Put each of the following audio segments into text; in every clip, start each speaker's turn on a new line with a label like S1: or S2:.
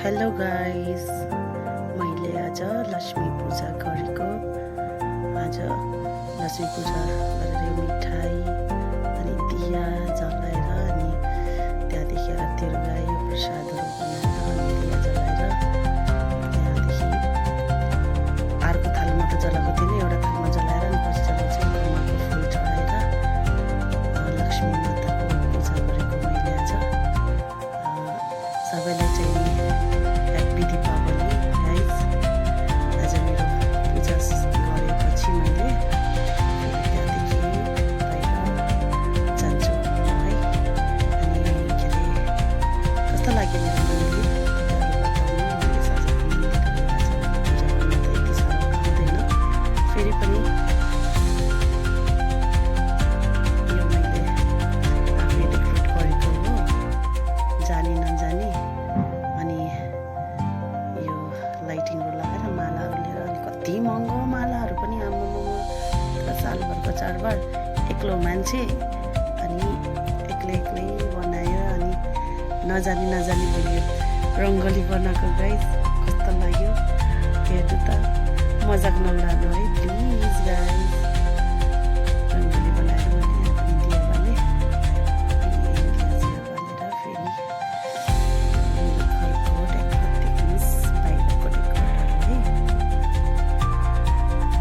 S1: Hello guys, मैले आज लक्ष्मी पूजा गरेको। आज लक्ष्मी पूजा गरेर मिठाई अनि दिया जलाएर अनि त्यहाँदेखि आरतीहरू गायो, प्रसादहरू बनाएर अनि दिया जलाएर त्यहाँदेखि अर्को थालमा त जलाएको थिएन, एउटा थालमा जलाएर अनि पछि चाहिँ कमलको फुल चढाएर लक्ष्मी माताको पूजा गरेको मैले आज। सबैलाई चाहिँ ह्याप्पी दीपावली गाइस। आज मेरो पूजा गरेपछि मैले त्यहाँदेखि बाहिर जान्छु है। अनि के अरे कस्तो लाग्यो मेरो मन्दिर पूजा गर्न त यति साह्रो आउँदैन, फेरि पनि यो मैले आफै डेकोरेट गरेको हो, जानी नजानी। अनि यो लाइटिङहरू लगाएर मालाहरू लिएर अनि कति महँगो मालाहरू पनि आम्मामा सालभरको चाडबाड एक्लो मान्छे अनि एक्लै बनायो। अनि नजानी मैले रङ्गोली बनाएको गाइस, कस्तो लाग्यो हेर्नु त, मजाक नउडानु है प्लिज गाइस। रङ्गोली बनाएर मैले यहाँ पनि दिया बालेँ अनि दिया बालेर फेरि घरको डेकोर देख्नुहोस्, बाहिरको डेकोरहरू है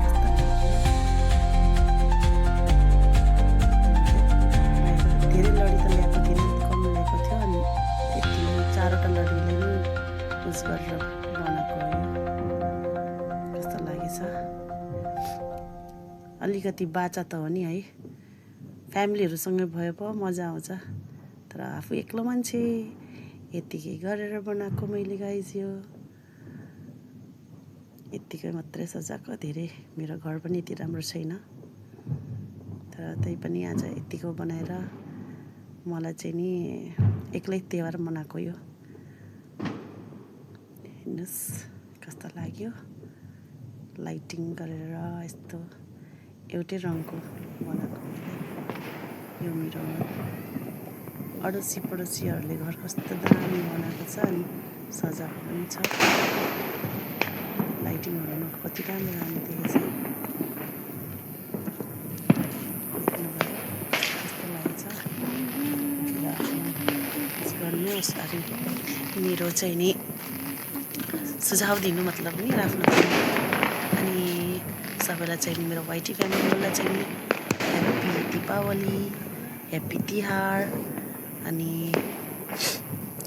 S1: कस्तो लाग्यो। बाहिर धेरै लडी त ल्याएको थिएन, कम ल्याएको थियो अनि त्यति 4वटा लडीले नै युज गरेर बनाएको हो। कस्तो लागेछ, अलिकति बाचा त हो नि है, फ्यामिलीहरूसँगै भयो पो मजा आउँछ, तर आफू एक्लो मान्छे यत्तिकै गरेर बनाएको मैले गाइस। यो यत्तिकै मात्रै सजाएको, धेरै मेरो घर पनि यति राम्रो छैन, तर त्यही पनि आज यत्तिको बनाएर मलाई चाहिँ नि एक्लै तिहार मनाएको यो। हेर्नुहोस् कस्तो लाग्यो, लाइटिङ गरेर यस्तो एउटै रङको बनाएको मैले। यो मेरो अडोसी पडोसीहरूले घर कस्तो दामी बनाएको छ अनि सजाएको पनि छ। लाइटिङहरू कति राम्रो देखेछ, देख्नुभयो कस्तो लागेछ। र गर्नुहोस् अनि मेरो चाहिँ नि सुझाउ दिनु मतलब नि आफ्नो अनि सबैलाई चाहिँ नि मेरो वाइटी फ्यामिलीलाई चाहिँ नि ह्याप्पी दीपावली, ह्याप्पी तिहार। अनि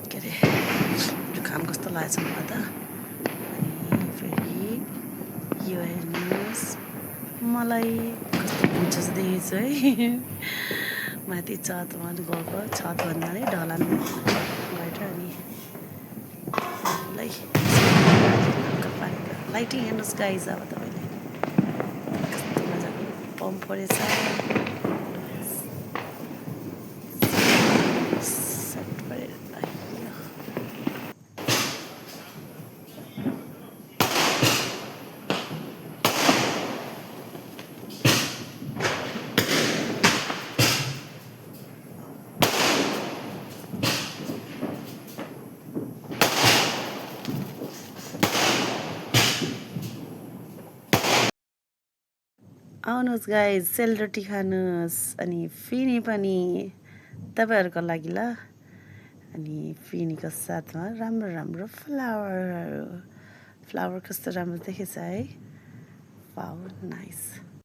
S1: के अरे जुकाम कस्तो लागेछ मलाई त। अनि फेरि यो हेर्नुहोस्, मलाई कस्तो भुन्चस देखेछ है माथि छतमा गएको, छत भन्नाले ढलान गएर अनि लाइटिङ हेर्नुहोस् गाइस। अब तपाईँले कस्तो मजाको पम्प परेछ, सेट परेर आउनुहोस् गाइस, सेलरोटी खानुहोस् अनि फिनी पनि तपाईँहरूको लागि ल। अनि फिनीको साथमा राम्रो फ्लावर कस्तो राम्रो देखेछ है, वाउ नाइस।